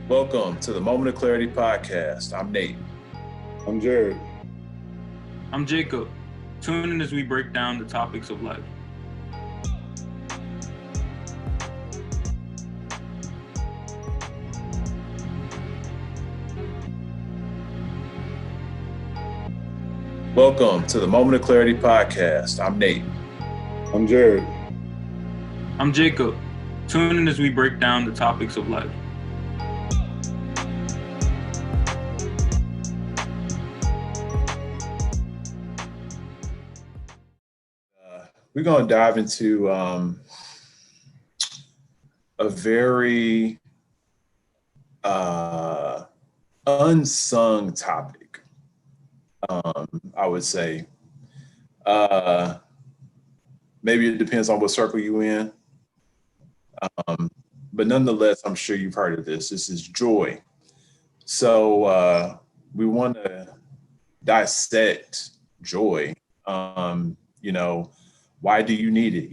Welcome to the Moment of Clarity podcast. I'm Nate. I'm Jared. I'm Jacob. Tune in as we break down the topics of life. Welcome to the Moment of Clarity podcast. I'm Nate. I'm Jared. I'm Jacob. Tune in as we break down the topics of life. We're going to dive into a very unsung topic, I would say. Maybe it depends on what circle you're in. But nonetheless, I'm sure you've heard of this. This is joy. So we want to dissect joy. Why do you need it?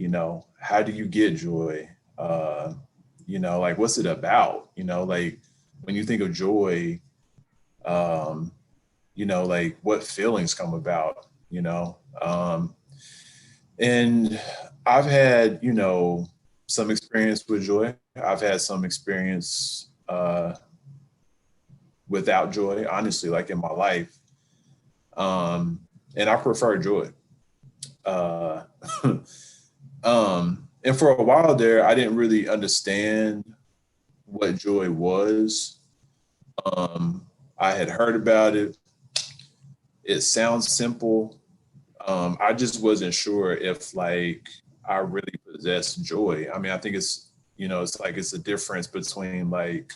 How do you get joy? Like what's it about? Like when you think of joy, like what feelings come about, and I've had, some experience with joy. I've had some experience without joy, honestly, like in my life. And I prefer joy. And for a while there, I didn't really understand what joy was. I had heard about it. It sounds simple. I just wasn't sure if like I really possessed joy. I mean, I think it's a difference between like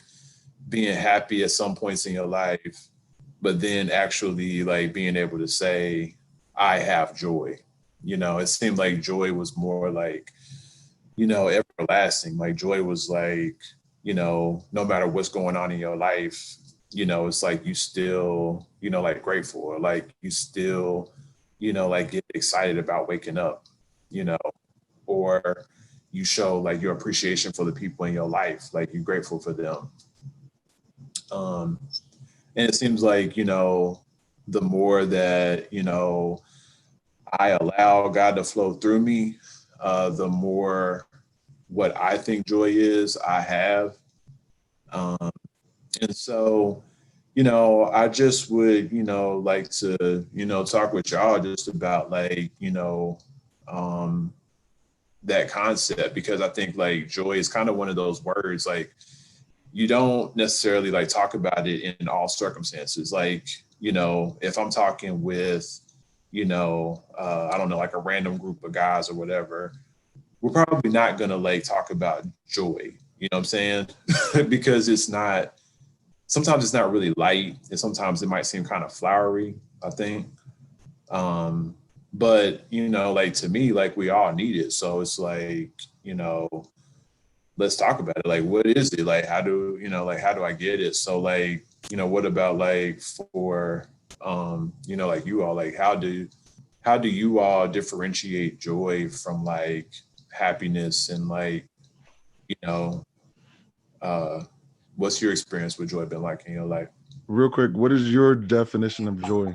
being happy at some points in your life, but then actually like being able to say, I have joy. It seemed like joy was more like, everlasting. Like joy was like, no matter what's going on in your life, it's like you still, like grateful, or like you still, like get excited about waking up, or you show like your appreciation for the people in your life, like you're grateful for them. And it seems like, the more that, I allow God to flow through me, the more what I think joy is, I have. And so, I just would, like to, talk with y'all just about like, that concept, because I think like joy is kind of one of those words, like you don't necessarily like talk about it in all circumstances. Like, if I'm talking with, I don't know, like a random group of guys or whatever, we're probably not going to like talk about joy, you know what I'm saying? Because sometimes it's not really light, and sometimes it might seem kind of flowery, I think. But, like to me, like we all need it. So it's like, let's talk about it. Like, what is it? Like, how do I get it? So like, what about like for, like you all, like, how do you all differentiate joy from like happiness, and like, you know, uh, what's your experience with joy been like in your life? Real quick, what is your definition of joy?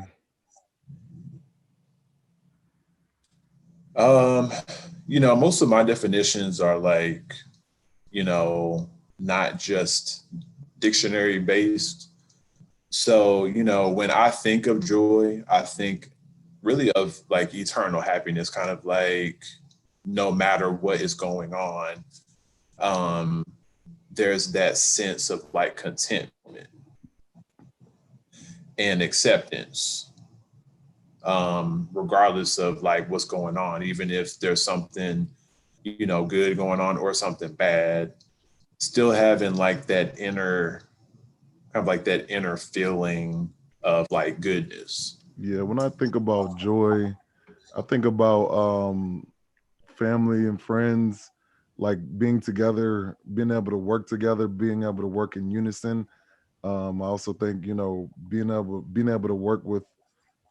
Um, most of my definitions are like, not just dictionary based. So, when I think of joy, I think really of like eternal happiness, kind of like no matter what is going on, um, there's that sense of like contentment and acceptance, regardless of like what's going on, even if there's something, good going on or something bad, still having like that inner, kind of like that inner feeling of like goodness. Yeah, when I think about joy, I think about family and friends, like being together, being able to work together, being able to work in unison. I also think, being able to work with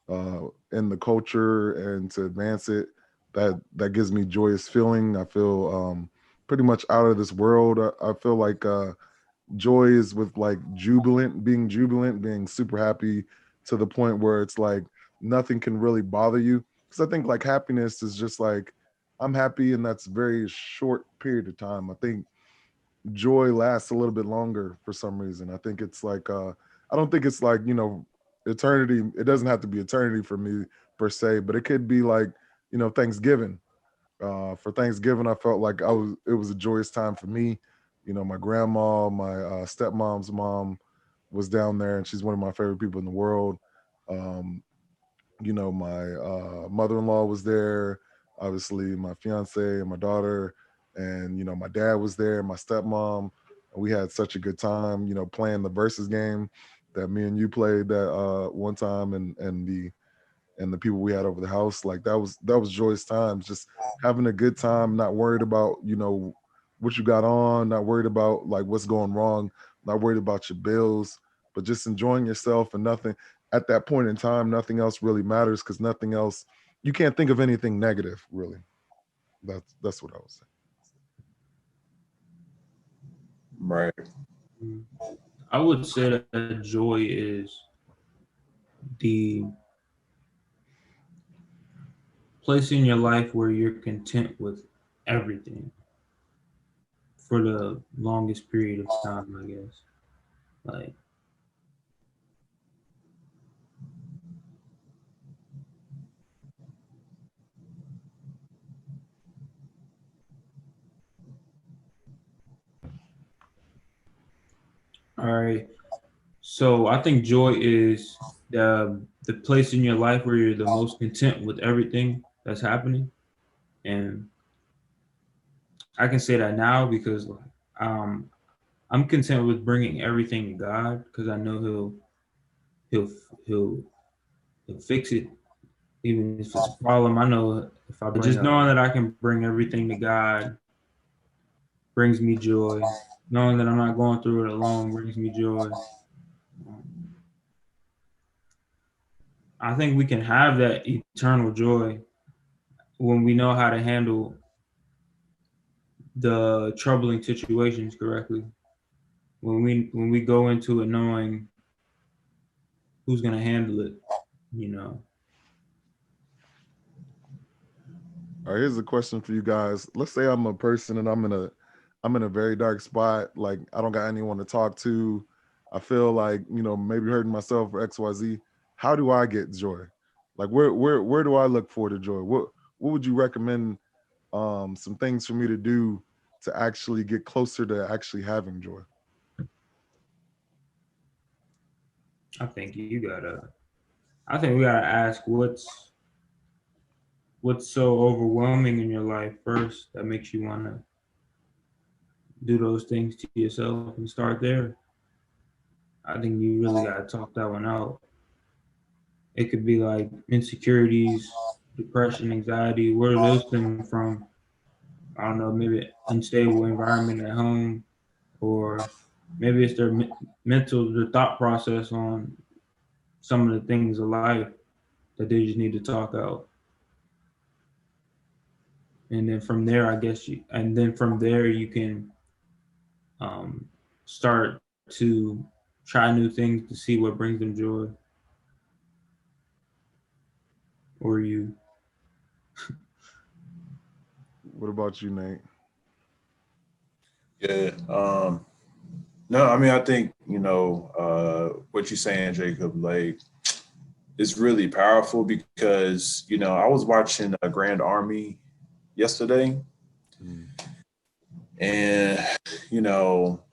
in the culture and to advance it, that gives me joyous feeling. I feel pretty much out of this world. I feel like joy is with like jubilant, being super happy to the point where it's like nothing can really bother you. Because I think like happiness is just like I'm happy, and that's a very short period of time. I think joy lasts a little bit longer for some reason. I think it's like I don't think it's like, eternity. It doesn't have to be eternity for me per se, but it could be like, Thanksgiving. For Thanksgiving, I felt like it was a joyous time for me. My grandma, my stepmom's mom was down there, and she's one of my favorite people in the world. Um, my mother-in-law was there, obviously my fiance and my daughter, and my dad was there, my stepmom. We had such a good time, playing the versus game that me and you played that one time, and the people we had over the house. Like that was joyous times, just having a good time, not worried about what you got on, not worried about like what's going wrong, not worried about your bills, but just enjoying yourself. And nothing at that point in time, nothing else really matters, because nothing else, you can't think of anything negative really. That's what I was Right. I would say that joy is the place in your life where you're content with everything for the longest period of time, I guess. Like, all right. So I think joy is the place in your life where you're the most content with everything that's happening, and I can say that now because um, I'm content with bringing everything to God because I know He'll He'll He'll fix it, even if it's a problem. I know if I bring just knowing that I can bring everything to God brings me joy. Knowing that I'm not going through it alone brings me joy. I think we can have that eternal joy when we know how to handle the troubling situations correctly. When we go into it knowing who's gonna handle it, you know. All right, here's a question for you guys. Let's say I'm a person and I'm in a very dark spot. Like I don't got anyone to talk to. I feel like, maybe hurting myself or XYZ. How do I get joy? Like where do I look for the joy? What would you recommend some things for me to do to actually get closer to actually having joy? I think you gotta I think we gotta ask what's so overwhelming in your life first that makes you wanna do those things to yourself and start there. I think you really gotta talk that one out. It could be like insecurities, depression, anxiety. Where do those come from? I don't know, maybe unstable environment at home, or maybe it's their their thought process on some of the things of life that they just need to talk out. And then from there, you can um, start to try new things to see what brings them joy. Or you, What about you, Nate? Yeah. No, I mean, I think, what you're saying, Jacob, like, it's really powerful because, I was watching a Grand Army yesterday, Mm. and, you know,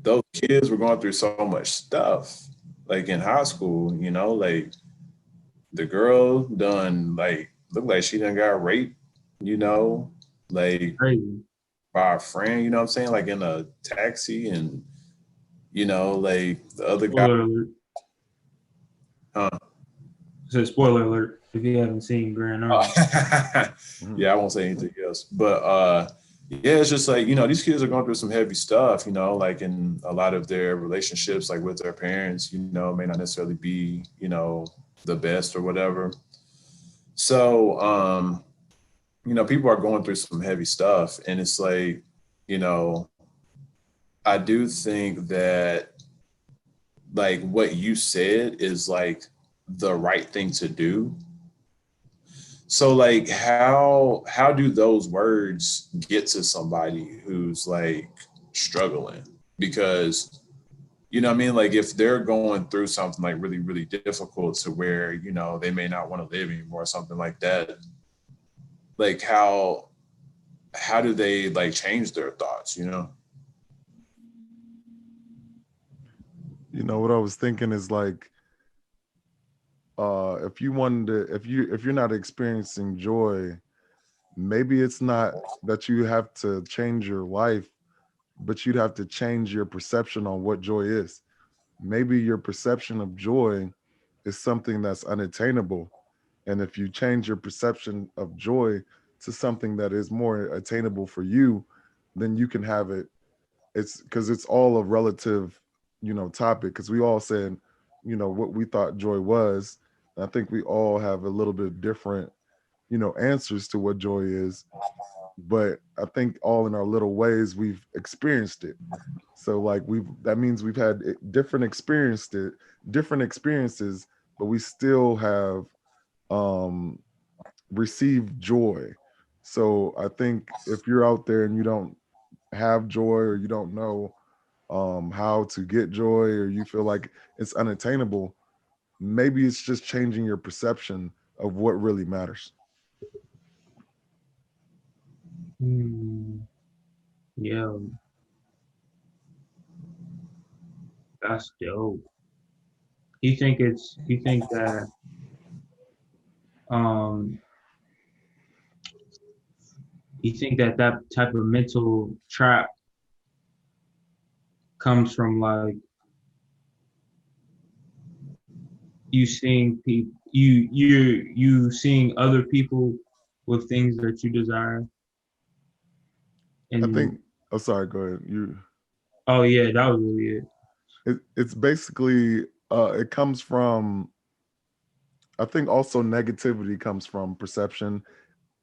those kids were going through so much stuff, like in high school, like the girl done, like, looked like she done got raped, like crazy. by a friend, you know what I'm saying? Like in a taxi, and, like the other guy, Spoiler alert. huh? So spoiler alert if you haven't seen Grand Army. Yeah, I won't say anything else. But yeah, it's just like, these kids are going through some heavy stuff, like in a lot of their relationships, like with their parents, may not necessarily be, the best or whatever. So, people are going through some heavy stuff. And it's like, you know, I do think that like what you said is like the right thing to do. So like how do those words get to somebody who's like struggling? Because you know what I mean? Like if they're going through something like really, really difficult to where, you know, they may not want to live anymore or something like that, like how do they like change their thoughts, you know? You know what I was thinking is like, if you wanted to, if you're not experiencing joy, maybe it's not that you have to change your life, but you'd have to change your perception on what joy is. Maybe your perception of joy is something that's unattainable. And if you change your perception of joy to something that is more attainable for you, then you can have it. It's because it's all a relative, topic. Because we all said, what we thought joy was. And I think we all have a little bit different, answers to what joy is. But I think all in our little ways we've experienced it. So like that means we've had different experiences, but we still have um received joy. So I think if you're out there and you don't have joy, or you don't know how to get joy, or you feel like it's unattainable, maybe it's just changing your perception of what really matters. Hmm. Yeah, that's dope. You think that um you think that that type of mental trap comes from like you seeing people you seeing other people with things that you desire I and think. Oh, sorry. Go ahead. oh yeah, that was really it. It's basically it comes from. I think also negativity comes from perception,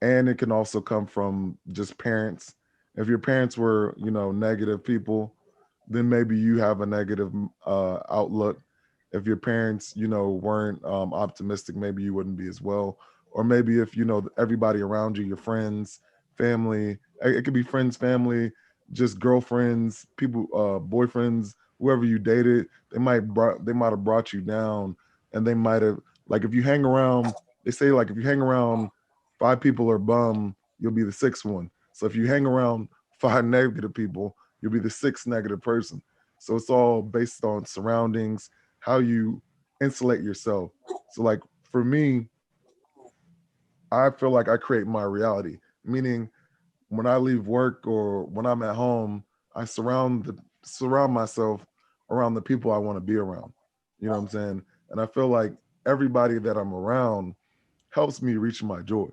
and it can also come from just parents. If your parents were, negative people, then maybe you have a negative outlook. If your parents, weren't optimistic, maybe you wouldn't be as well. Or maybe if everybody around you, your friends, family, it could be friends, family, just girlfriends, people, boyfriends, whoever you dated, they might have brought you down, and they might have, like, if you hang around. They say like if you hang around five people are bum, you'll be the sixth one. So if you hang around five negative people, you'll be the sixth negative person. So it's all based on surroundings, how you insulate yourself. So like for me, I feel like I create my reality, meaning when I leave work or when I'm at home, I surround myself around the people I want to be around. You know what I'm saying? And I feel like everybody that I'm around helps me reach my joy.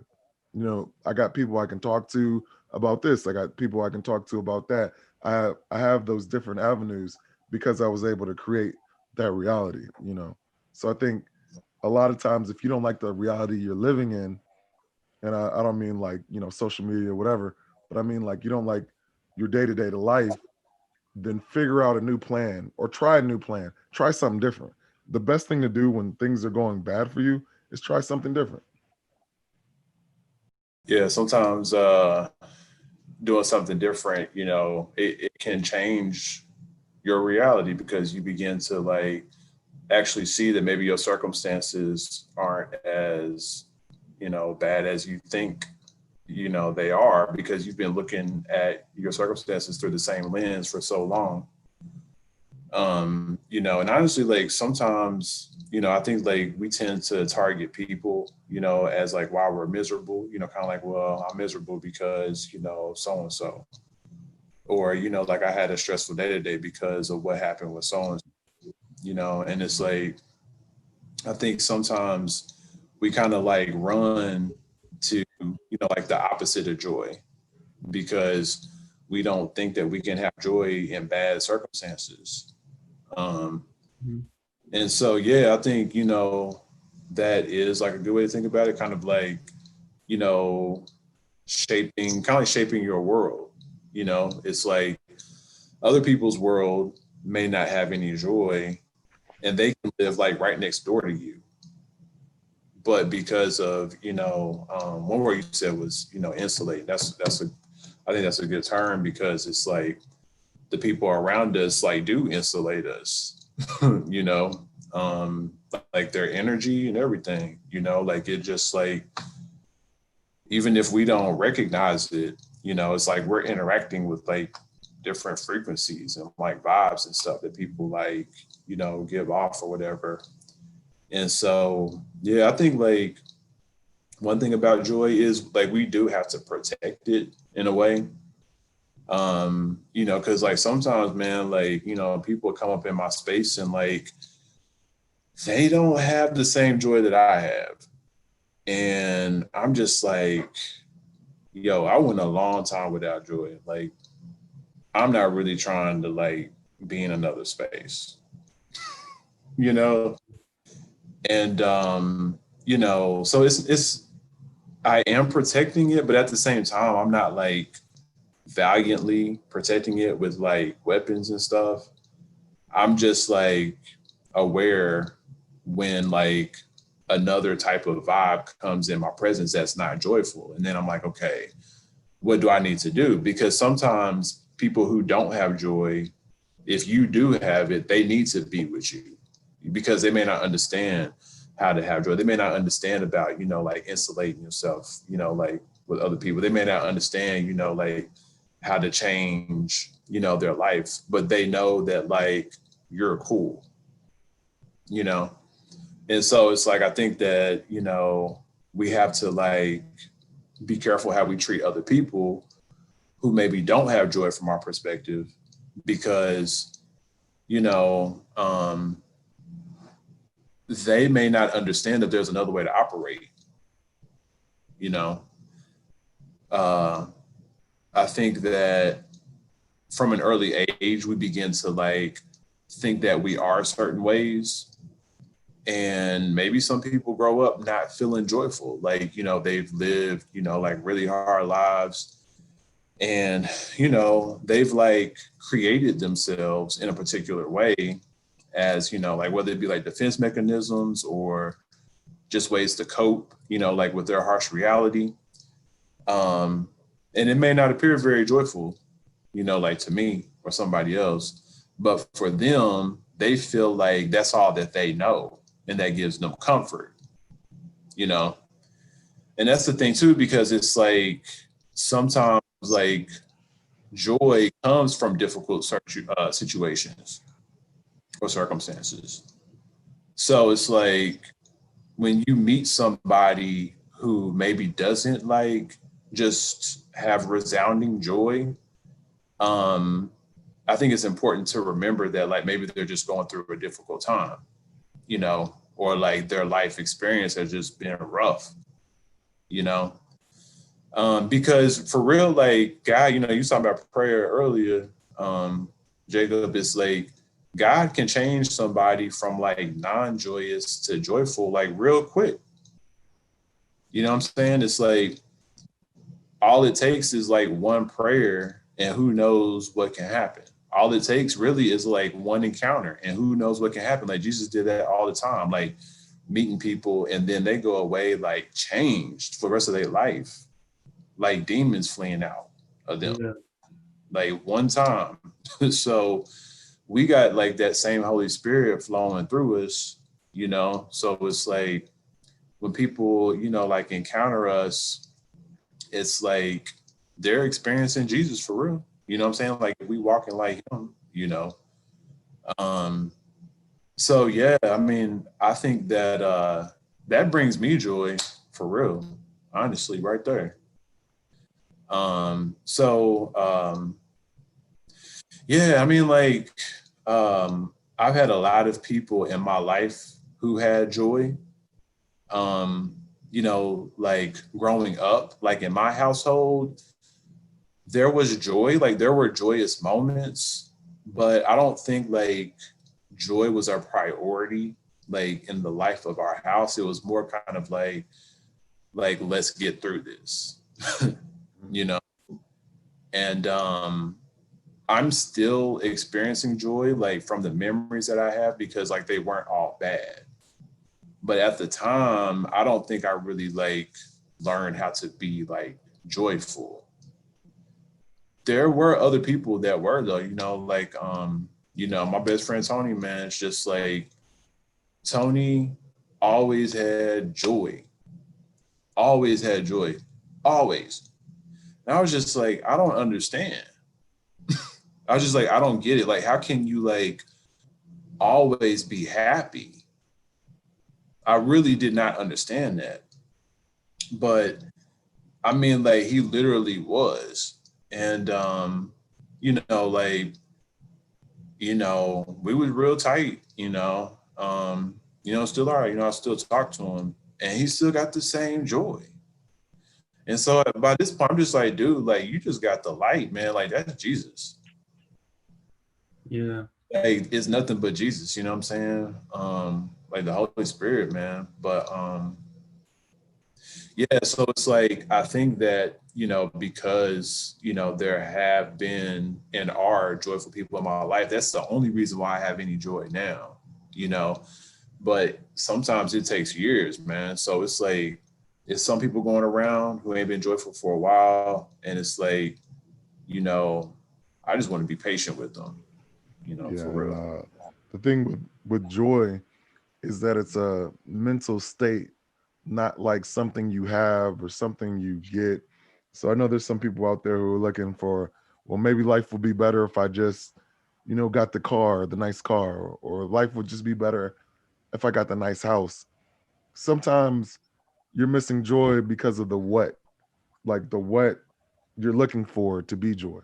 I got people I can talk to about this. I got people I can talk to about that. I have those different avenues because I was able to create that reality. So I think a lot of times if you don't like the reality you're living in, and I don't mean like social media or whatever, but I mean like you don't like your day-to-day life, then figure out a new plan or try a new plan. Try something different. The best thing to do when things are going bad for you is try something different. Yeah, sometimes doing something different, you know, it can change your reality because you begin to like actually see that maybe your circumstances aren't as, you know, bad as you think, you know, they are because you've been looking at your circumstances through the same lens for so long. You know, and honestly, like sometimes, you know, I think like we tend to target people, you know, as like why we're miserable, you know, kind of like, well, I'm miserable because, you know, so and so. Or, you know, like I had a stressful day today because of what happened with so and so, you know, and it's like I think sometimes we kind of like run to, you know, like the opposite of joy because we don't think that we can have joy in bad circumstances. Um, Mhm. and so, yeah, I think, you know, that is like a good way to think about it, kind of like, you know, shaping, kind of like shaping your world. You know, it's like Other people's world may not have any joy, and they can live like right next door to you. But because of, one word you said was, insulate. That's a, I think that's a good term, because it's like the people around us like do insulate us, you know, like their energy and everything, like it just like, even if we don't recognize it, it's like we're interacting with like different frequencies and like vibes and stuff that people like, give off or whatever. And so, yeah, I think like one thing about joy is like we do have to protect it in a way. Because like sometimes, man, like, people come up in my space and like they don't have the same joy that I have. And I'm just like, yo, I went a long time without joy. Like, I'm not really trying to like be in another space, you know? And so it's I am protecting it, but at the same time, I'm not like valiantly protecting it with like weapons and stuff. I'm just like aware when like another type of vibe comes in my presence that's not joyful. And then I'm like, okay, what do I need to do? Because sometimes people who don't have joy, if you do have it, they need to be with you because they may not understand how to have joy. They may not understand about, like insulating yourself, like with other people. They may not understand, like how to change, their life, but they know that like you're cool, And so it's like, I think that, we have to like be careful how we treat other people who maybe don't have joy from our perspective, because, they may not understand that there's another way to operate, you know. I think that from an early age, we begin to like think that we are certain ways. And maybe some people grow up not feeling joyful. Like, they've lived, like really hard lives. And, they've like created themselves in a particular way as, like whether it be like defense mechanisms or just ways to cope, like with their harsh reality. And it may not appear very joyful, like to me or somebody else, but for them, they feel like that's all that they know. And that gives them comfort, And that's the thing too, because it's like sometimes like joy comes from difficult situations or circumstances. So it's like when you meet somebody who maybe doesn't like just have resounding joy, I think it's important to remember that like maybe they're just going through a difficult time, or like their life experience has just been rough, because for real, like God, you talking about prayer earlier, Jacob, is like God can change somebody from like non-joyous to joyful, like real quick. You know what I'm saying? It's like all it takes is like one prayer and who knows what can happen. All it takes really is like one encounter and who knows what can happen. Like Jesus did that all the time, like meeting people and then they go away like changed for the rest of their life, like demons fleeing out of them, like one time. So we got like that same Holy Spirit flowing through us, So it's like when people, like encounter us, it's like they're experiencing Jesus for real. You know what I'm saying? Like we walking like him, So yeah, I mean, I think that that brings me joy for real, honestly, right there. Yeah, I mean, like I've had a lot of people in my life who had joy. Like growing up, like in my household, there was joy, like there were joyous moments, but I don't think like joy was our priority, like in the life of our house. It was more kind of like let's get through this, you know? And I'm still experiencing joy, like from the memories that I have, because like they weren't all bad. But at the time, I don't think I really like learned how to be like joyful. There were other people that were though, like my best friend Tony, man, it's just like Tony always had joy, always had joy, always. And I was just like, I don't understand. I was just like, I don't get it. Like, how can you like always be happy? I really did not understand that. But I mean, like, he literally was. And, like, we was real tight, still are, I still talk to him and he still got the same joy. And so by this point, I'm just like, dude, like, you just got the light, man. Like, that's Jesus. Yeah. Like, it's nothing but Jesus, you know what I'm saying? Like the Holy Spirit, man. But yeah, so it's like I think that, because, there have been and are joyful people in my life, that's the only reason why I have any joy now, but sometimes it takes years, man. So it's like, it's some people going around who ain't been joyful for a while. And it's like, I just want to be patient with them, Yeah, for and real. the thing with joy is that it's a mental state, not like something you have or something you get. So I know there's some people out there who are looking for, well, maybe life will be better if I just, got the car, the nice car, or life would just be better if I got the nice house. Sometimes you're missing joy because of the what, like the what you're looking for to be joy.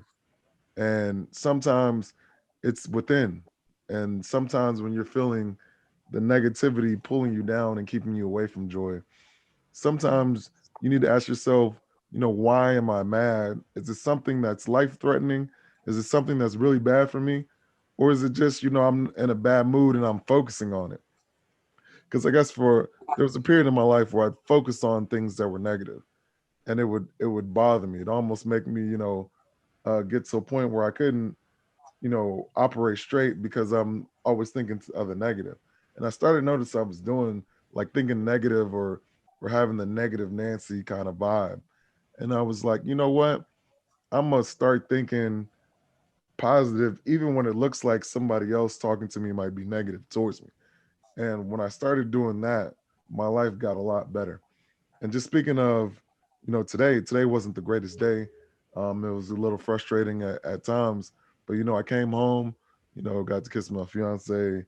And sometimes it's within. And sometimes when you're feeling the negativity pulling you down and keeping you away from joy, sometimes you need to ask yourself, why am I mad? Is it something that's life threatening? Is it something that's really bad for me? Or is it just, I'm in a bad mood and I'm focusing on it? Because I guess there was a period in my life where I focused on things that were negative and it would bother me. It almost make me, get to a point where I couldn't, operate straight because I'm always thinking of the negative. And I started noticing I was doing like thinking negative or having the negative Nancy kind of vibe. And I was like, you know what? I'm gonna start thinking positive, even when it looks like somebody else talking to me might be negative towards me. And when I started doing that, my life got a lot better. And just speaking of, today wasn't the greatest day. It was a little frustrating at times, but I came home, got to kiss my fiance,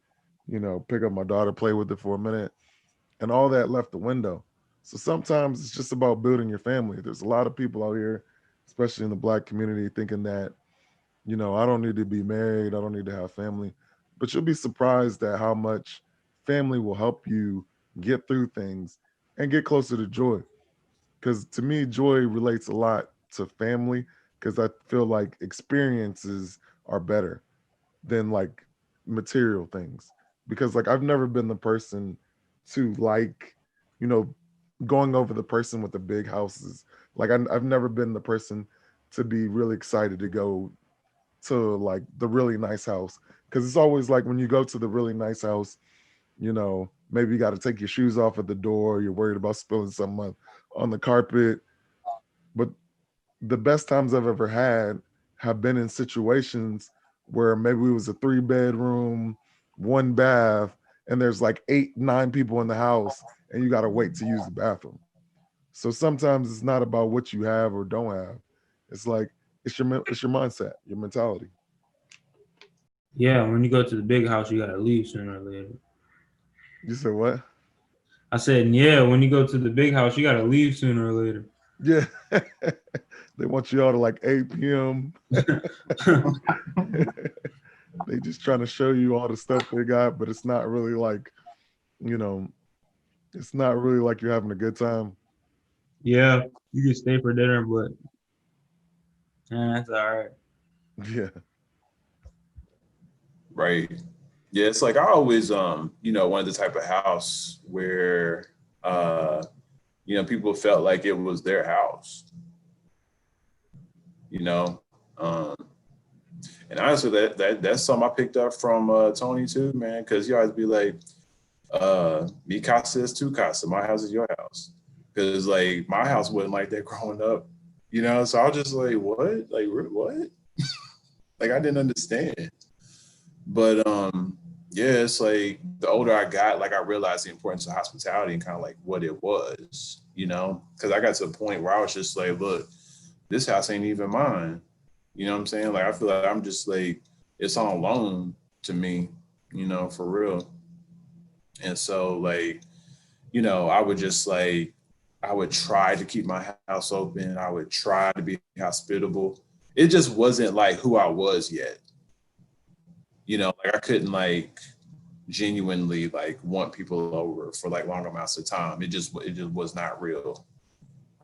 pick up my daughter, play with her for a minute, and all that left the window. So sometimes it's just about building your family. There's a lot of people out here, especially in the Black community, thinking that, I don't need to be married, I don't need to have family. But you'll be surprised at how much family will help you get through things and get closer to joy. Because to me, joy relates a lot to family, because I feel like experiences are better than like material things. Because like I've never been the person to like, you know, going over the person with the big houses. Like I've never been the person to be really excited to go to like the really nice house. Because it's always like when you go to the really nice house, maybe you got to take your shoes off at the door. You're worried about spilling something on the carpet. But the best times I've ever had have been in situations where maybe it was a 3 bedroom, one bath, and there's like 8, 9 people in the house, and you got to wait to use the bathroom. So sometimes it's not about what you have or don't have. It's like it's your mindset, your mentality. Yeah, when you go to the big house, you gotta leave sooner or later. You said what? I said, yeah, when you go to the big house, you gotta leave sooner or later. Yeah. They want you out at like 8 p.m. They just trying to show you all the stuff they got, but it's not really like, you know, it's not really like you're having a good time. Yeah, you can stay for dinner, but that's all right. Yeah. Right. Yeah, it's like I always wanted the type of house where people felt like it was their house, you know. Um And honestly, that's something I picked up from Tony too, man, because you always be like, mi casa is tu casa, my house is your house. Because like my house wasn't like that growing up, you know. So I was just like, what? Like what? Like I didn't understand. But yeah, it's like the older I got, like I realized the importance of hospitality and kind of like what it was, you know, because I got to a point where I was just like, look, this house ain't even mine. You know what I'm saying? Like I feel like I'm just like it's on loan to me, you know, for real. And so like, you know, I would just like I would try to keep my house open. I would try to be hospitable. It just wasn't like who I was yet. You know, like I couldn't like genuinely like want people over for like long amounts of time. It just was not real.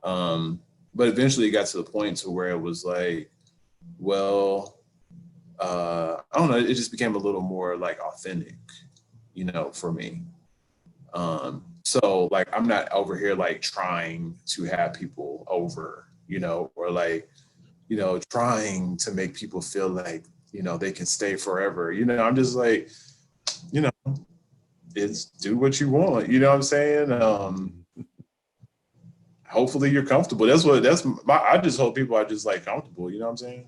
But eventually it got to the point to where it was like, well, I don't know, it just became a little more like authentic, you know, for me. So like I'm not over here like trying to have people over, you know, or like, you know, trying to make people feel like, you know, they can stay forever. You know, I'm just like, you know, it's do what you want. You know what I'm saying? Hopefully you're comfortable. I just hope people are just like comfortable. You know what I'm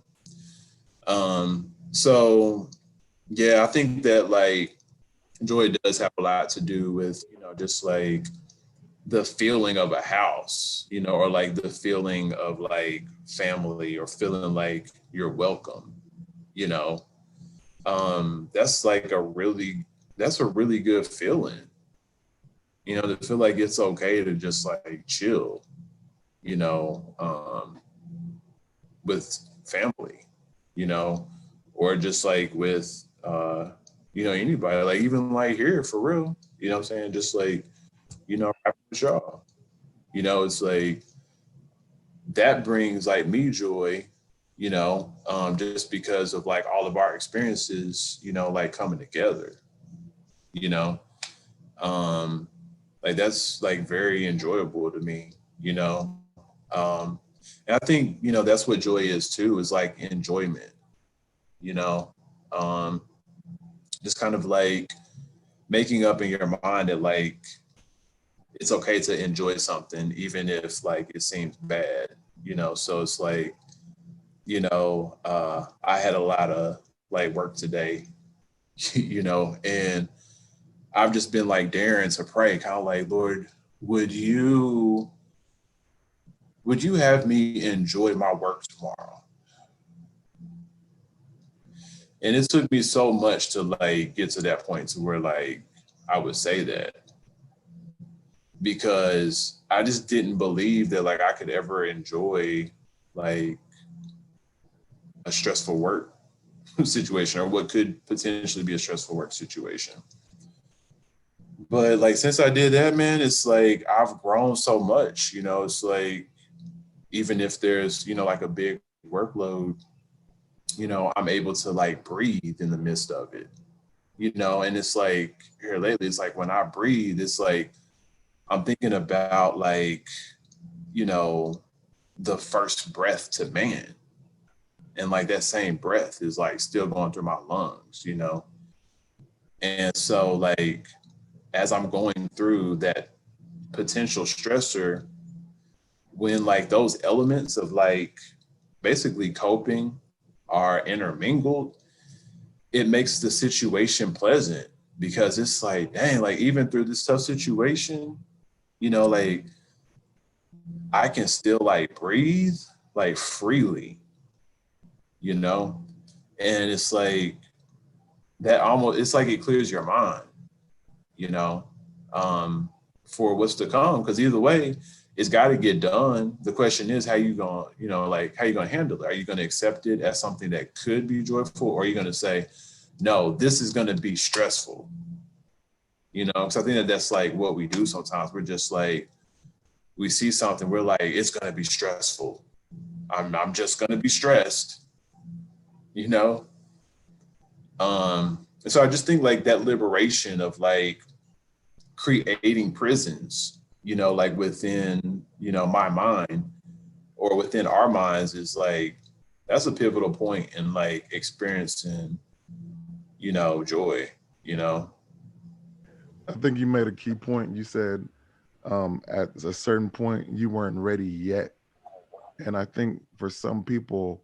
saying? So yeah, I think that like joy does have a lot to do with, you know, just like the feeling of a house, you know, or like the feeling of like family or feeling like you're welcome, you know. That's like that's a really good feeling, you know, to feel like it's okay to just like chill, you know, with family, you know, or just like with you know, anybody, like even like here for real, you know what I'm saying? Just like, you know, rapping with y'all. You know, it's like that brings like me joy, you know, just because of like all of our experiences, you know, like coming together, you know. Um, like that's like very enjoyable to me, you know. Um, and I think, you know, that's what joy is too, is like enjoyment, you know. Um, just kind of like making up in your mind that like it's okay to enjoy something even if like it seems bad, you know. So it's like, you know, I had a lot of like work today, you know, and I've just been like daring to pray, kind of like, Lord, would you would you have me enjoy my work tomorrow? And it took me so much to like get to that point to where like I would say that, because I just didn't believe that like I could ever enjoy like a stressful work situation or what could potentially be a stressful work situation. But like since I did that, man, it's like I've grown so much, you know, it's like even if there's, you know, like a big workload, you know, I'm able to like breathe in the midst of it, you know, and it's like here lately, it's like when I breathe, it's like I'm thinking about like, you know, the first breath to man. And like that same breath is like still going through my lungs, you know? And so like as I'm going through that potential stressor, when like those elements of like basically coping are intermingled, it makes the situation pleasant because it's like, dang, like even through this tough situation, you know, like I can still like breathe like freely, you know? And it's like that almost, it's like it clears your mind, you know, um, for what's to come. Because either way, it's got to get done. The question is, how you going, to, you know, like how you going to handle it? Are you going to accept it as something that could be joyful, or are you going to say, no, this is going to be stressful? You know, because I think that that's like what we do sometimes. We're just like, we see something, we're like, it's going to be stressful. I'm just going to be stressed, you know? And so I just think like that liberation of like creating prisons, you know, like within, you know, my mind or within our minds is like that's a pivotal point in like experiencing, you know, joy, you know. I think you made a key point. You said at a certain point you weren't ready yet. And I think for some people,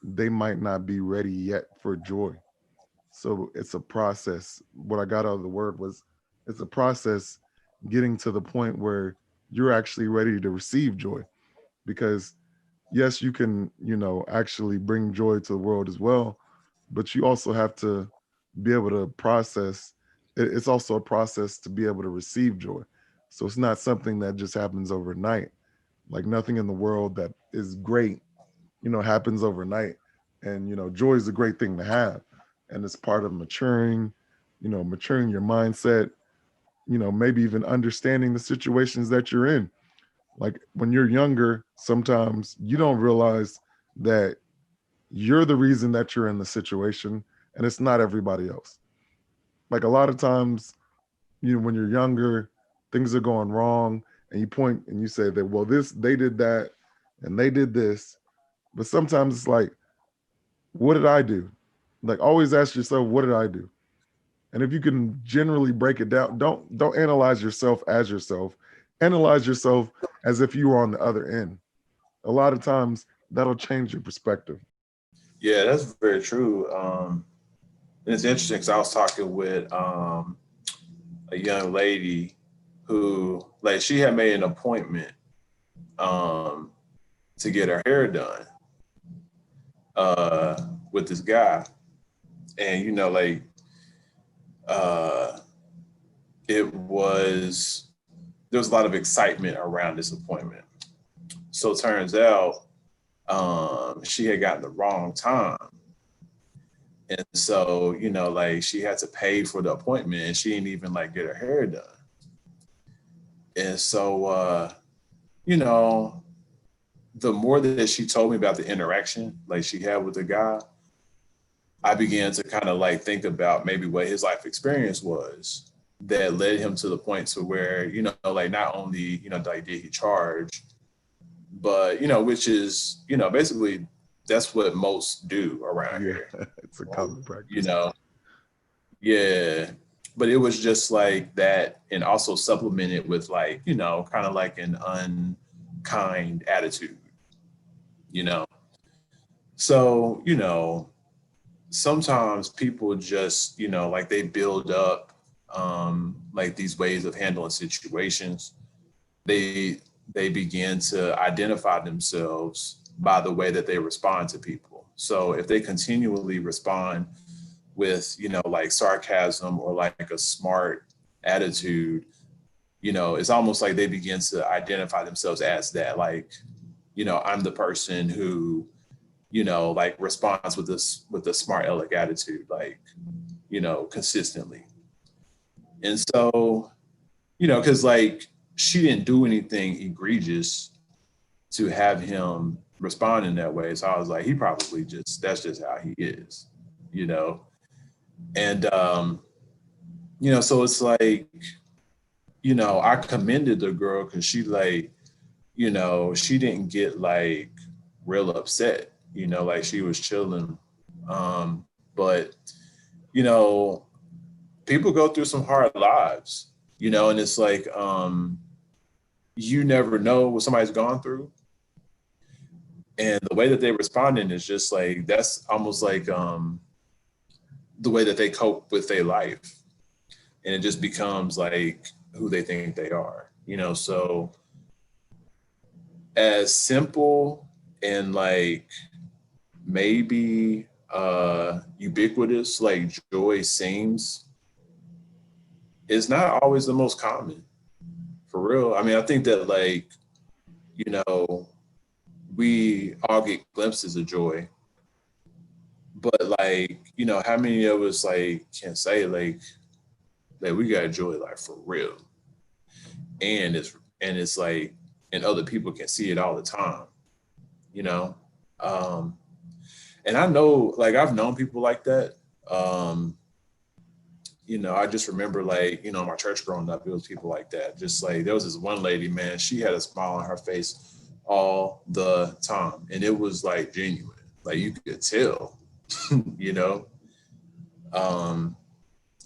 they might not be ready yet for joy. So it's a process. What I got out of the word was it's a process getting to the point where you're actually ready to receive joy. Because yes, you can, actually bring joy to the world as well, but you also have to be able to process. It's also a process to be able to receive joy. So it's not something that just happens overnight. Like nothing in the world that is great, happens overnight. And, joy is a great thing to have. And it's part of maturing, maturing your mindset, maybe even understanding the situations that you're in. Like when you're younger, sometimes you don't realize that you're the reason that you're in the situation and it's not everybody else. Like a lot of times, when you're younger, things are going wrong and you point and you say that, well, they did that and they did this. But sometimes it's like, what did I do? Like always ask yourself, what did I do? And if you can generally break it down, don't analyze yourself as yourself. Analyze yourself as if you were on the other end. A lot of times that'll change your perspective. Yeah, that's very true. And it's interesting because I was talking with a young lady who, like, she had made an appointment um, to get her hair done with this guy, and like uh, it was there was a lot of excitement around this appointment. So it turns out she had gotten the wrong time. And so, like she had to pay for the appointment and she didn't even like get her hair done. And so, you know, the more that she told me about the interaction like she had with the guy, I began to kind of like think about maybe what his life experience was that led him to the point to where, like not only, like did he charge, but, which is, basically that's what most do around here. It's a common practice. Yeah. But it was just like that, and also supplemented with like, kind of like an unkind attitude, So, sometimes people just, like they build up like these ways of handling situations. They begin to identify themselves by the way that they respond to people. So if they continually respond with, like sarcasm or like a smart attitude, it's almost like they begin to identify themselves as that, like, I'm the person who, like responds with a smart aleck attitude, like, consistently. And so, because like she didn't do anything egregious to have him respond in that way. So I was like, he probably that's just how he is, And, so it's like, I commended the girl because she like, she didn't get like real upset, like she was chilling. But, people go through some hard lives, and it's like, you never know what somebody's gone through. And the way that they responding is just like, that's almost like the way that they cope with their life. And it just becomes like who they think they are, so as simple and like maybe ubiquitous like joy seems, it's not always the most common, for real. I mean, I think that like, we all get glimpses of joy, but like, how many of us like can say like we got joy like for real, and it's like, and other people can see it all the time, and I know like I've known people like that. I just remember like, my church growing up, it was people like that. Just like there was this one lady, man, she had a smile on her face all the time, and it was like genuine. Like you could tell, you know.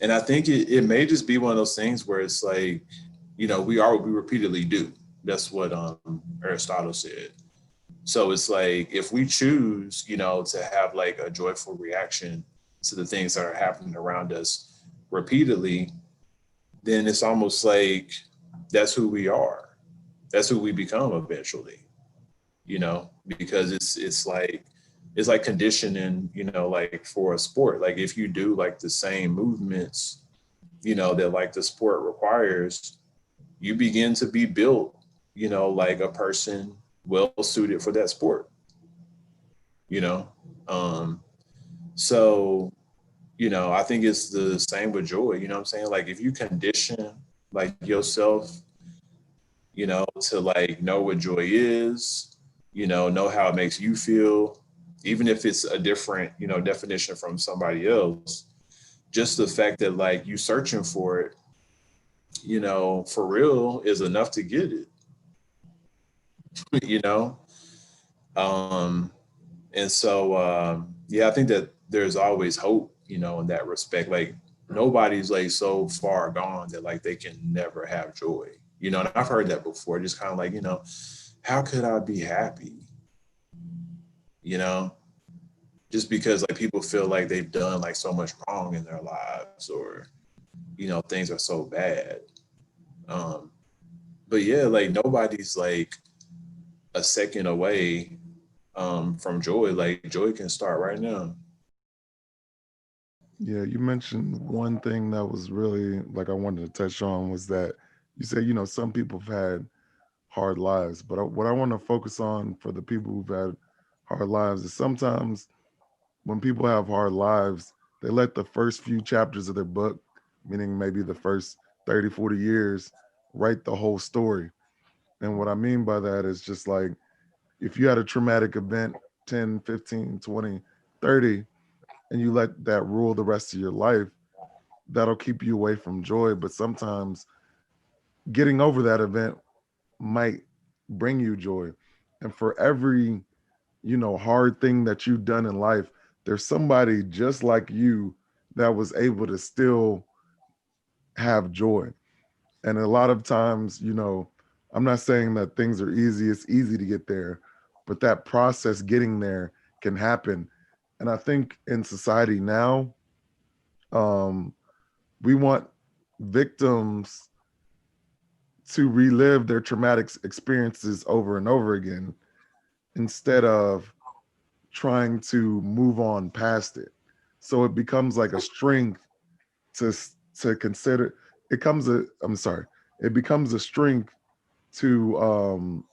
And I think it may just be one of those things where it's like, you know, we are what we repeatedly do. That's what Aristotle said. So it's like if we choose, you know, to have like a joyful reaction to the things that are happening around us repeatedly, then it's almost like that's who we are. That's who we become eventually, you know, because it's like conditioning, you know, like for a sport. Like if you do like the same movements, you know, that like the sport requires, you begin to be built, you know, like a person well suited for that sport, you know. So, you know, I think it's the same with joy, you know what I'm saying? Like if you condition like yourself, you know, to like know what joy is, you know how it makes you feel, even if it's a different, you know, definition from somebody else, just the fact that like you searching for it, you know, for real is enough to get it, you know? Um, and so, yeah, I think that there's always hope, you know, in that respect. Like nobody's like so far gone that like they can never have joy, you know, and I've heard that before, just kind of like, you know, how could I be happy? You know, just because like people feel like they've done like so much wrong in their lives or, you know, things are so bad. Um, but yeah, like nobody's like a second away from joy. Like joy can start right now. Yeah, you mentioned one thing that was really like I wanted to touch on was that you said, you know, some people have had hard lives, but what I want to focus on for the people who've had hard lives is sometimes when people have hard lives, they let the first few chapters of their book, meaning maybe the first 30, 40 years, write the whole story. And what I mean by that is just like if you had a traumatic event 10, 15, 20, 30, and you let that rule the rest of your life, that'll keep you away from joy. But sometimes getting over that event might bring you joy. And for every, you know, hard thing that you've done in life, there's somebody just like you that was able to still have joy. And a lot of times, you know, I'm not saying that things are easy, it's easy to get there, but that process getting there can happen. And I think in society now, um, we want victims to relive their traumatic experiences over and over again instead of trying to move on past it. So it becomes like a strength to to consider. It comes a. I'm sorry. It becomes a strength to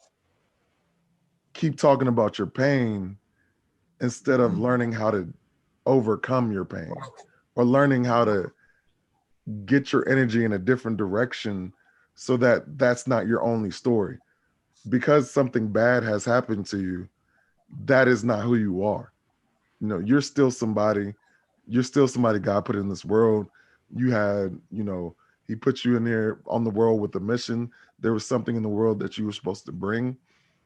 keep talking about your pain instead of learning how to overcome your pain or learning how to get your energy in a different direction so that that's not your only story. Because something bad has happened to you, that is not who you are. You know, you're still somebody God put in this world. You had, you know, he put you in there on the world with a mission. There was something in the world that you were supposed to bring.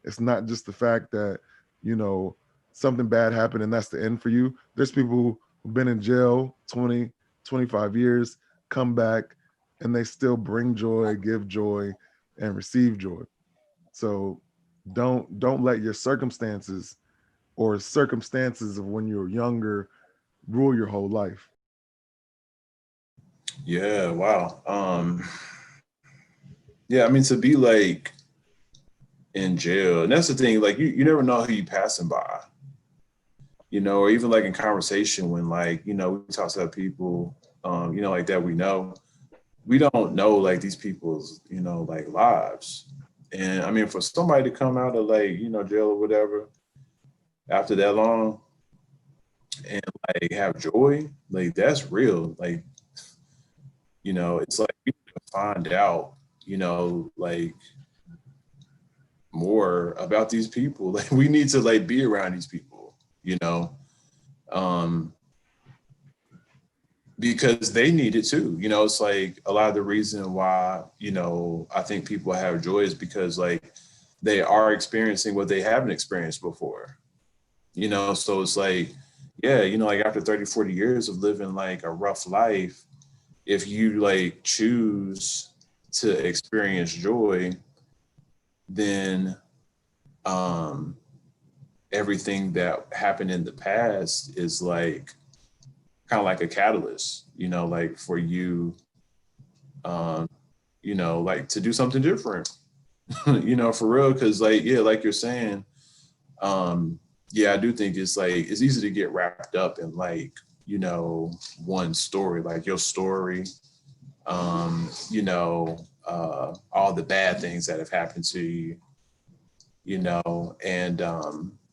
It's not just the fact that, you know, something bad happened and that's the end for you. There's people who've been in jail 20, 25 years, come back, and they still bring joy, give joy, and receive joy. So don't let your circumstances or circumstances of when you were younger rule your whole life. Yeah, wow. Yeah, I mean to be like in jail, and that's the thing, like you never know who you passing by, you know, or even like in conversation when like, you know, we talk to people, you know, like that we know, we don't know like these people's, you know, like lives. And I mean, for somebody to come out of like, you know, jail or whatever after that long and like have joy, like that's real. Like, you know, it's like we need to find out, you know, like more about these people. Like we need to like be around these people, you know, um, because they need it too. You know, it's like a lot of the reason why, you know, I think people have joy is because like they are experiencing what they haven't experienced before. So it's like, yeah, like after 30, 40 years of living like a rough life, if you like choose to experience joy, then um everything that happened in the past is like kind of like a catalyst, like for you, um, like to do something different, for real. Cause like, yeah, like you're saying, um, yeah, I do think it's like, it's easy to get wrapped up in like, one story, like your story, all the bad things that have happened to you, and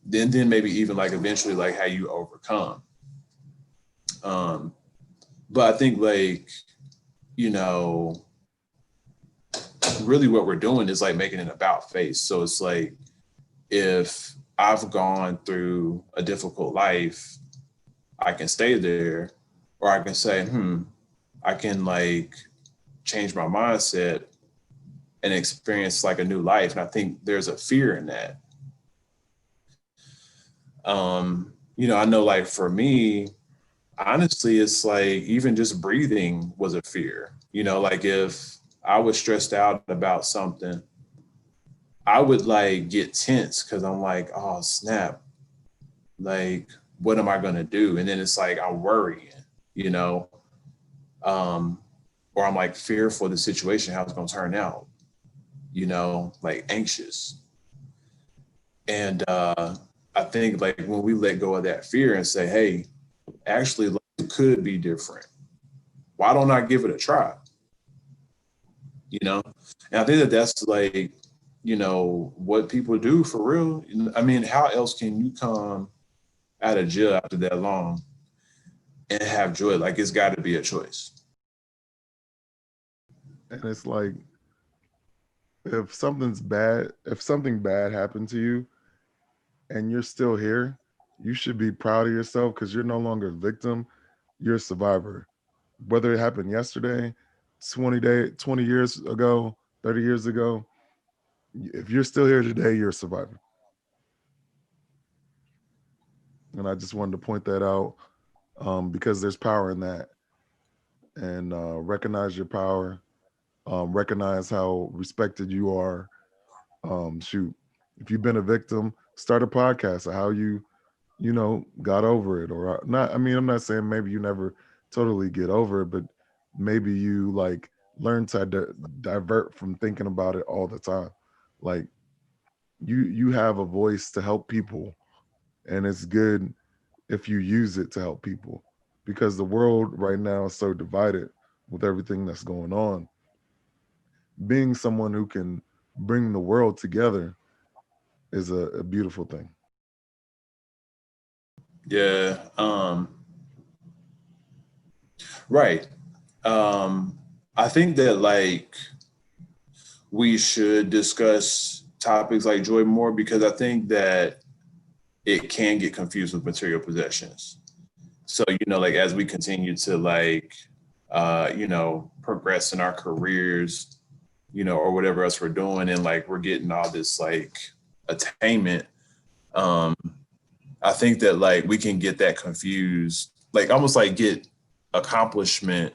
then maybe even like eventually like how you overcome. Um, but I think like, you know, really what we're doing is like making an about face. So it's like if I've gone through a difficult life, I can stay there, or I can say, I can like change my mindset and experience like a new life. And I think there's a fear in that. I know like for me, honestly, it's like even just breathing was a fear. Like if I was stressed out about something, I would like get tense because I'm like, oh snap, like what am I gonna do? And then it's like I'm worrying, you know, um, or I'm like fearful of the situation, how it's gonna turn out, like anxious. And I think like when we let go of that fear and say, hey, actually life could be different. Why don't I give it a try? you know and I think that that's like what people do for real. I mean, how else can you come out of jail after that long and have joy? Like it's got to be a choice. And it's like if something bad happened to you and you're still here, you should be proud of yourself because you're no longer a victim, you're a survivor. Whether it happened yesterday, 20 years ago, 30 years ago, if you're still here today, you're a survivor. And I just wanted to point that out because there's power in that. And recognize your power, recognize how respected you are. Shoot, if you've been a victim, start a podcast of how you got over it or not. I mean, I'm not saying maybe you never totally get over it, but maybe you like learn to divert from thinking about it all the time. Like you have a voice to help people, and it's good if you use it to help people because the world right now is so divided with everything that's going on. Being someone who can bring the world together is a beautiful thing. Yeah. Right. I think that like we should discuss topics like joy more because I think that it can get confused with material possessions. So, like as we continue to like progress in our careers, or whatever else we're doing, and like we're getting all this like attainment, um, I think that like we can get that confused, like almost like get accomplishment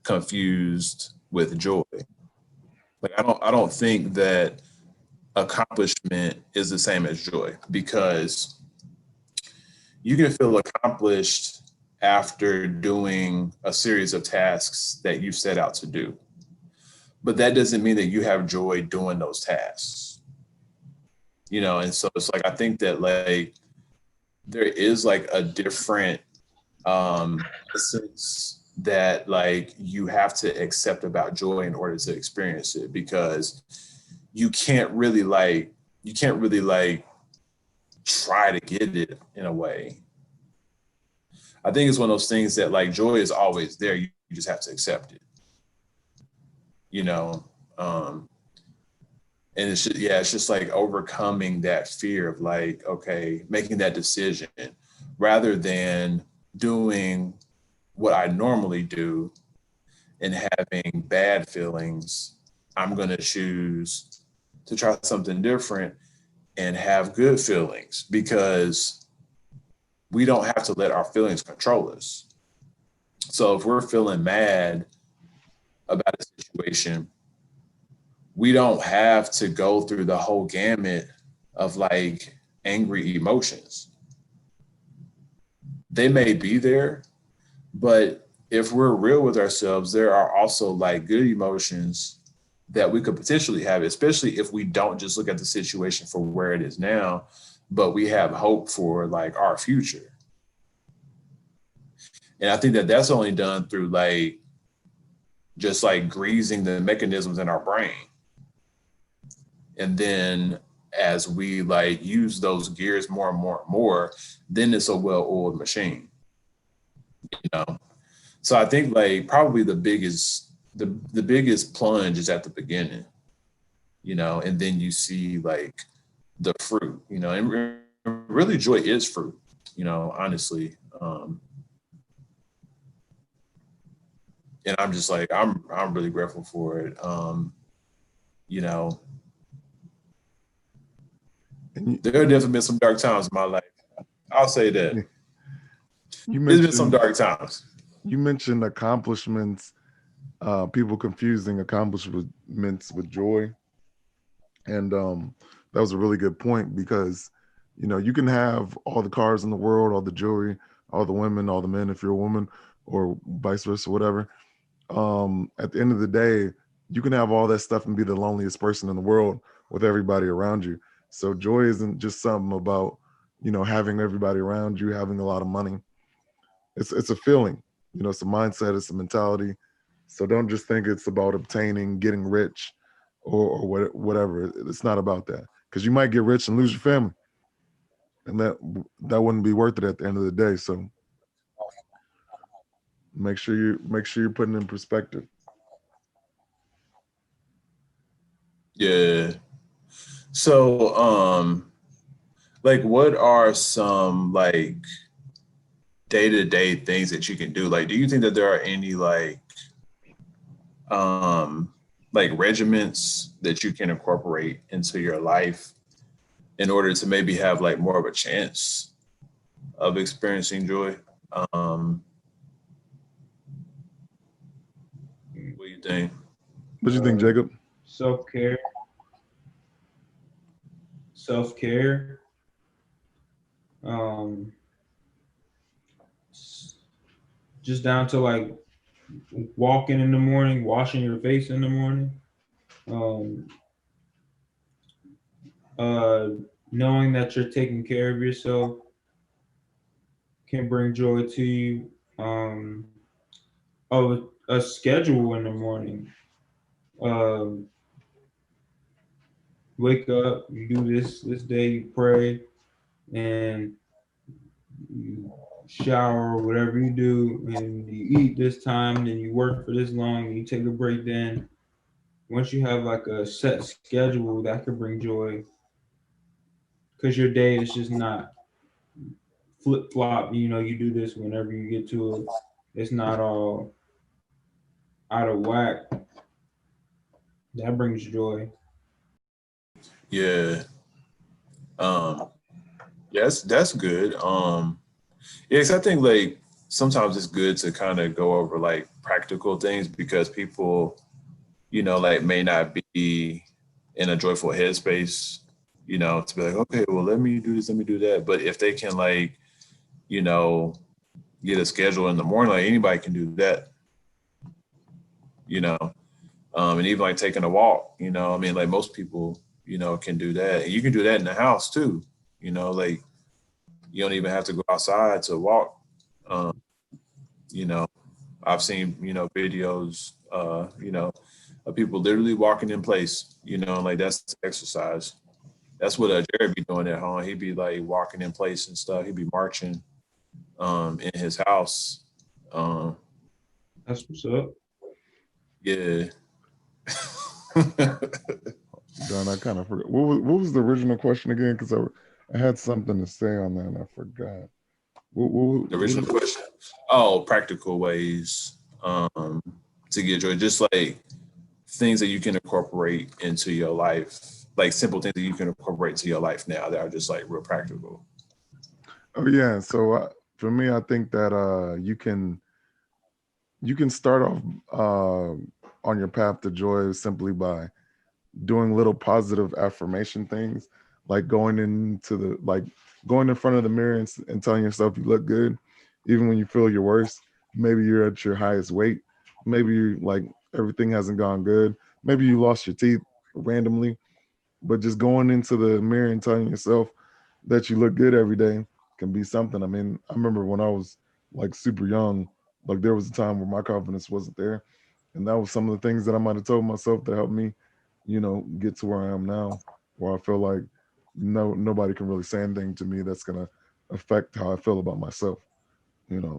confused with joy. Like I don't think that accomplishment is the same as joy because you can feel accomplished after doing a series of tasks that you set out to do. But that doesn't mean that you have joy doing those tasks. And so it's like I think that like there is like a different essence that like you have to accept about joy in order to experience it because you can't really like try to get it in a way. I think it's one of those things that like joy is always there. You just have to accept it, you know? And it's just like overcoming that fear of like, okay, making that decision rather than doing what I normally do and having bad feelings. I'm going to choose to try something different and have good feelings because we don't have to let our feelings control us. So if we're feeling mad about a situation, we don't have to go through the whole gamut of like angry emotions. They may be there, but if we're real with ourselves, there are also like good emotions that we could potentially have, especially if we don't just look at the situation for where it is now, but we have hope for like our future. And I think that that's only done through like just like greasing the mechanisms in our brain. And then as we like use those gears more and more and more, then it's a well-oiled machine, you know? So I think like probably the biggest plunge is at the beginning, you know, and then you see like the fruit, you know, and really joy is fruit, you know, honestly. And I'm just like, I'm really grateful for it. You know, there have definitely been some dark times in my life. I'll say that. There's been some dark times. You mentioned accomplishments, people confusing accomplishments with joy. And that was a really good point because, you know, you can have all the cars in the world, all the jewelry, all the women, all the men, if you're a woman, or vice versa, whatever. At the end of the day, you can have all that stuff and be the loneliest person in the world with everybody around you. So joy isn't just something about, you know, having everybody around you, having a lot of money. It's a feeling, you know, it's a mindset, it's a mentality. So don't just think it's about obtaining, getting rich, or whatever. It's not about that, because you might get rich and lose your family, and that wouldn't be worth it at the end of the day. So make sure you're putting in perspective. Yeah. So, like, what are some like day-to-day things that you can do? Like, do you think that there are any like regiments that you can incorporate into your life in order to maybe have like more of a chance of experiencing joy? What do you think? What do you think, Jacob? Self-care. Um, just down to like walking in the morning, washing your face in the morning. Um, Knowing that you're taking care of yourself can bring joy to you. A schedule in the morning. Um, Wake up, you do this day, you pray, and you shower, whatever you do, and you eat this time, then you work for this long, and you take a break. Then once you have like a set schedule, that could bring joy, because your day is just not flip flop. You know, you do this whenever you get to it. It's not all out of whack. That brings joy. Yeah. Yes, that's good. Yes, I think like sometimes it's good to kind of go over like practical things because people, you know, like may not be in a joyful headspace, you know, to be like, okay, well, let me do this, let me do that. But if they can like, you know, get a schedule in the morning, like anybody can do that, you know, and even like taking a walk, you know, I mean, like most people, you know, can do that. And you can do that in the house too, you know, like you don't even have to go outside to walk. Um, you know, I've seen, you know, videos, you know, of people literally walking in place, you know, like that's exercise. That's what Jared be doing at home. He'd be like walking in place and stuff. He'd be marching in his house. Um, That's what's up. yeah. Don, I kind of forgot. What was the original question again? Because I had something to say on that and I forgot. The original question. Oh, practical ways to get joy. Just like things that you can incorporate into your life, like simple things that you can incorporate into your life now that are just like real practical. Oh yeah. So for me, I think that you can start off on your path to joy simply by doing little positive affirmation things, like going in front of the mirror and telling yourself you look good, even when you feel your worst. Maybe you're at your highest weight. Maybe you like everything hasn't gone good. Maybe you lost your teeth randomly, but just going into the mirror and telling yourself that you look good every day can be something. I mean, I remember when I was like super young, like there was a time where my confidence wasn't there. And that was some of the things that I might have told myself that helped me, get to where I am now, where I feel like nobody can really say anything to me that's gonna affect how I feel about myself.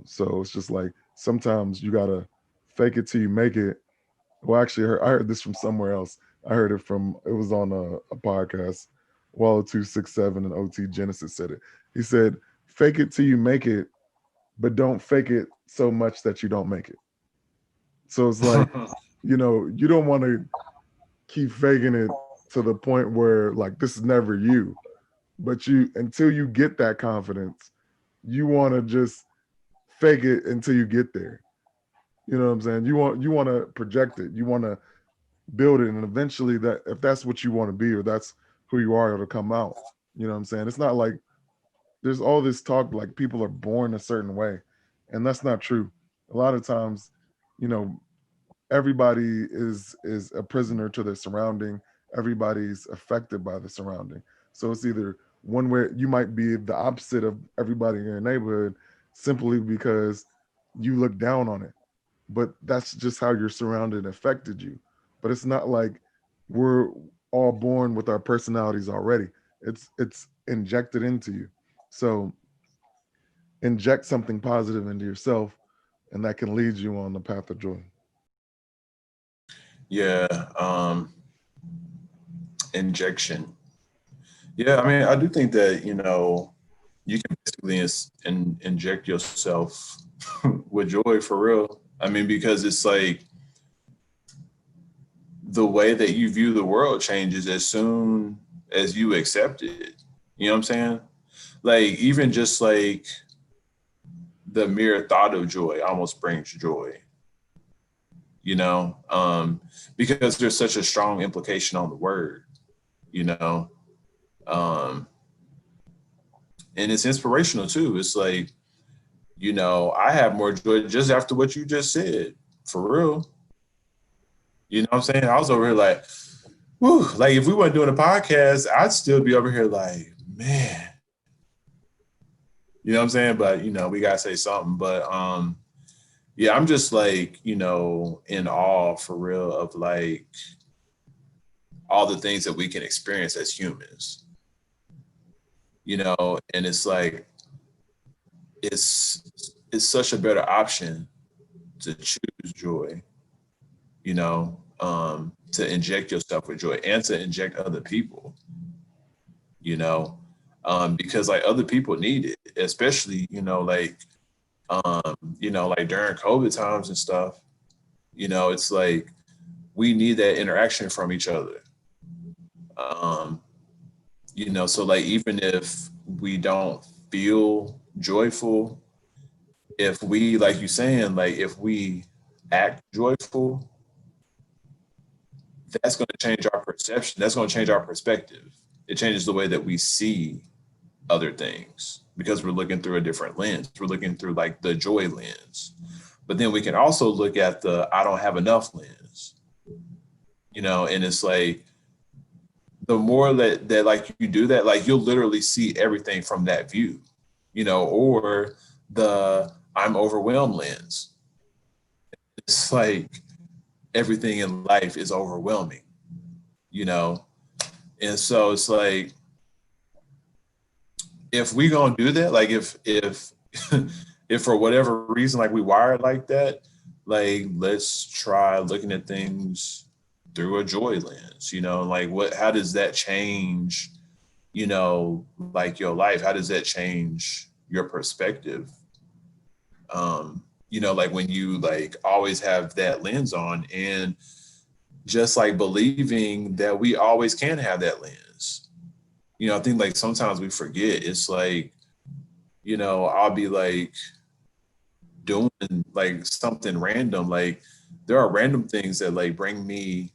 So it's just like sometimes you gotta fake it till you make it. Well, actually, I heard this from somewhere else. It was on a podcast. Wallo 267 and OT Genesis said it. He said, "Fake it till you make it, but don't fake it so much that you don't make it." So it's like, you don't want to keep faking it to the point where like this is never you. But until you get that confidence, you want to just fake it until you get there. You know what I'm saying? You want to project it. You want to build it, and eventually, that if that's what you want to be or that's who you are, it'll come out. You know what I'm saying? It's not like there's all this talk like people are born a certain way, and that's not true. A lot of times, you know, everybody is a prisoner to their surrounding. Everybody's affected by the surrounding. So it's either one where you might be the opposite of everybody in your neighborhood simply because you look down on it, but that's just how you're surrounded affected you. But it's not like we're all born with our personalities already. It's injected into you. So inject something positive into yourself, and that can lead you on the path of joy. Yeah, injection. Yeah, I mean, I do think that you can basically inject yourself with joy for real. I mean, because it's like the way that you view the world changes as soon as you accept it. You know what I'm saying? Like even just like the mere thought of joy almost brings joy. You know, because there's such a strong implication on the word. You know, um, and it's inspirational too. It's like I have more joy just after what you just said, for real. You know what I'm saying? I was over here like, whew, like if we weren't doing a podcast, I'd still be over here like, man, you know what I'm saying? But we gotta say something. But yeah, I'm just like, in awe for real of like all the things that we can experience as humans, and it's like it's such a better option to choose joy, to inject yourself with joy and to inject other people, because like other people need it, especially, like during COVID times and stuff, it's like we need that interaction from each other. Um, so like even if we don't feel joyful, if we, like you saying, like if we act joyful, that's going to change our perception. That's going to change our perspective. It changes the way that we see other things because we're looking through a different lens. We're looking through like the joy lens. But then we can also look at the I don't have enough lens, and it's like the more that like you do that, like you'll literally see everything from that view, or the I'm overwhelmed lens. It's like everything in life is overwhelming, you know? And so it's like, if we gonna do that, like if if for whatever reason, like we wired like that, like let's try looking at things through a joy lens, like how does that change, like your life? How does that change your perspective? Like when you like always have that lens on and just like believing that we always can have that lens. I think like sometimes we forget it's like you know, I'll be like doing like something random. Like there are random things that like bring me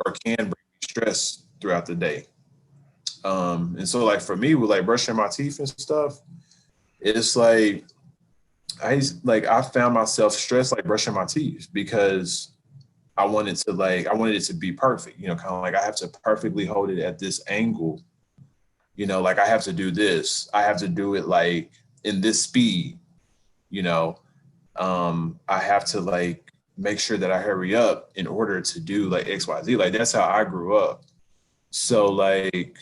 or can bring me stress throughout the day. And so like for me with like brushing my teeth and stuff, it's like I found myself stressed like brushing my teeth because I wanted it to be perfect, you know, kind of like I have to perfectly hold it at this angle, you know, like I have to do this. I have to do it like in this speed, you know. I have to like make sure that I hurry up in order to do like XYZ. Like that's how I grew up. So like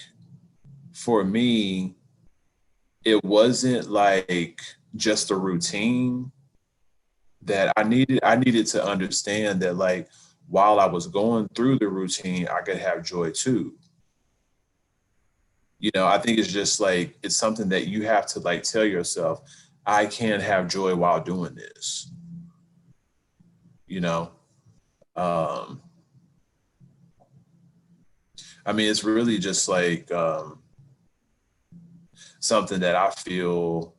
for me, it wasn't like just a routine that I needed to understand that like while I was going through the routine, I could have joy too. You know, I think it's just like it's something that you have to like tell yourself, I can have joy while doing this. You know, um, I mean, it's really just like something that I feel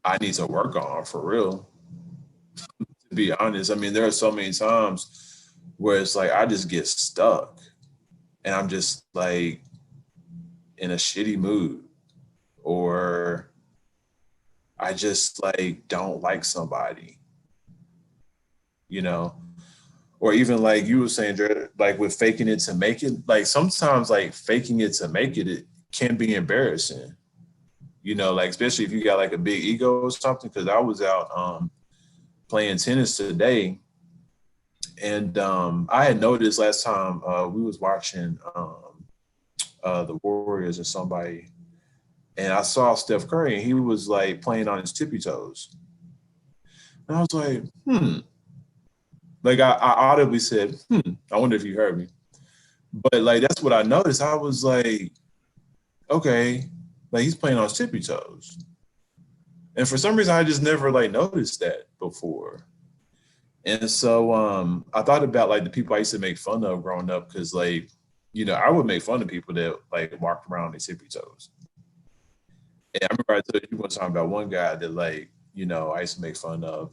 I need to work on for real. To be honest, I mean, there are so many times where it's like I just get stuck and I'm just like in a shitty mood, or I just like don't like somebody, you know, or even like you were saying, Jared, like with faking it to make it, like sometimes like faking it to make it, it can be embarrassing, you know, like especially if you got like a big ego or something. Cause I was out playing tennis today, and I had noticed last time we was watching the Warriors or somebody, and I saw Steph Curry and he was like playing on his tippy toes. And I was like, like I audibly said, I wonder if you heard me. But like that's what I noticed. I was like, okay, like he's playing on his tippy toes. And for some reason I just never like noticed that before. And so I thought about like the people I used to make fun of growing up, because like, you know, I would make fun of people that like walked around on their tippy toes. And I remember I told you one time about one guy that like, you know, I used to make fun of.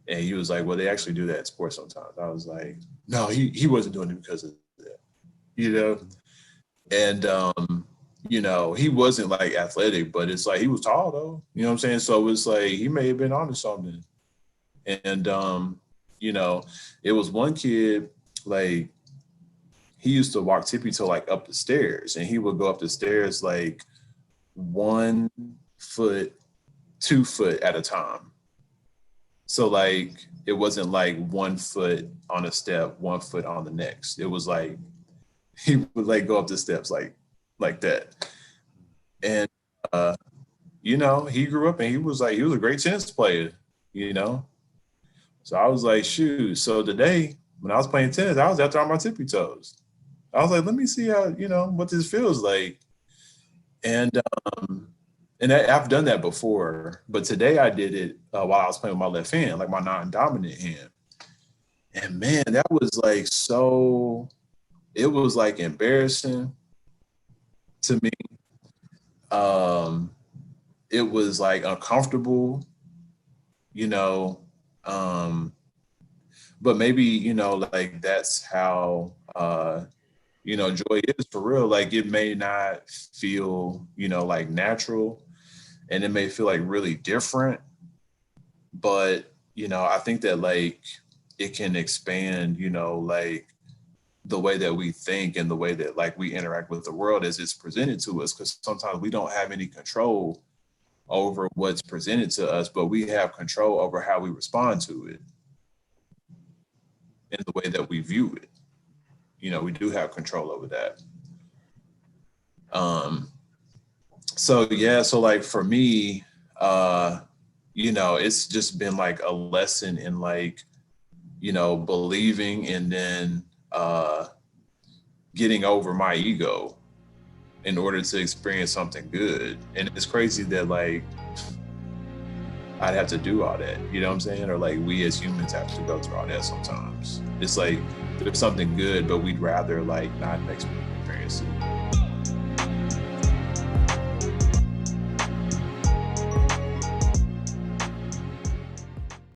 And he was like, well, they actually do that in sports sometimes. I was like, no, he wasn't doing it because of that, you know? And, you know, he wasn't like athletic, but it's like he was tall though. You know what I'm saying? So it's like he may have been onto something. And, you know, it was one kid, like, he used to walk tippy toe like up the stairs, and he would go up the stairs like 1 foot, 2 foot at a time. So like it wasn't like 1 foot on a step, 1 foot on the next. It was like he would like go up the steps like that. And you know, he grew up and he was a great tennis player, you know. So I was like, shoot. So today when I was playing tennis, I was out there on my tippy toes. I was like, let me see how, you know, what this feels like. And I've done that before, but today I did it while I was playing with my left hand, like my non-dominant hand. And man, that was like it was like embarrassing to me. Um, it was like uncomfortable, you know. But maybe, you know, like that's how you know, joy is for real. Like it may not feel, you know, like natural, and it may feel like really different, but you know, I think that like it can expand, you know, like the way that we think and the way that like we interact with the world as it's presented to us, because sometimes we don't have any control over what's presented to us, but we have control over how we respond to it and the way that we view it. You know, we do have control over that. So yeah, so like for me, you know, it's just been like a lesson in like, you know, believing and then getting over my ego in order to experience something good. And it's crazy that like I'd have to do all that, you know what I'm saying? Or like we as humans have to go through all that sometimes. It's like there's something good, but we'd rather like not experience it.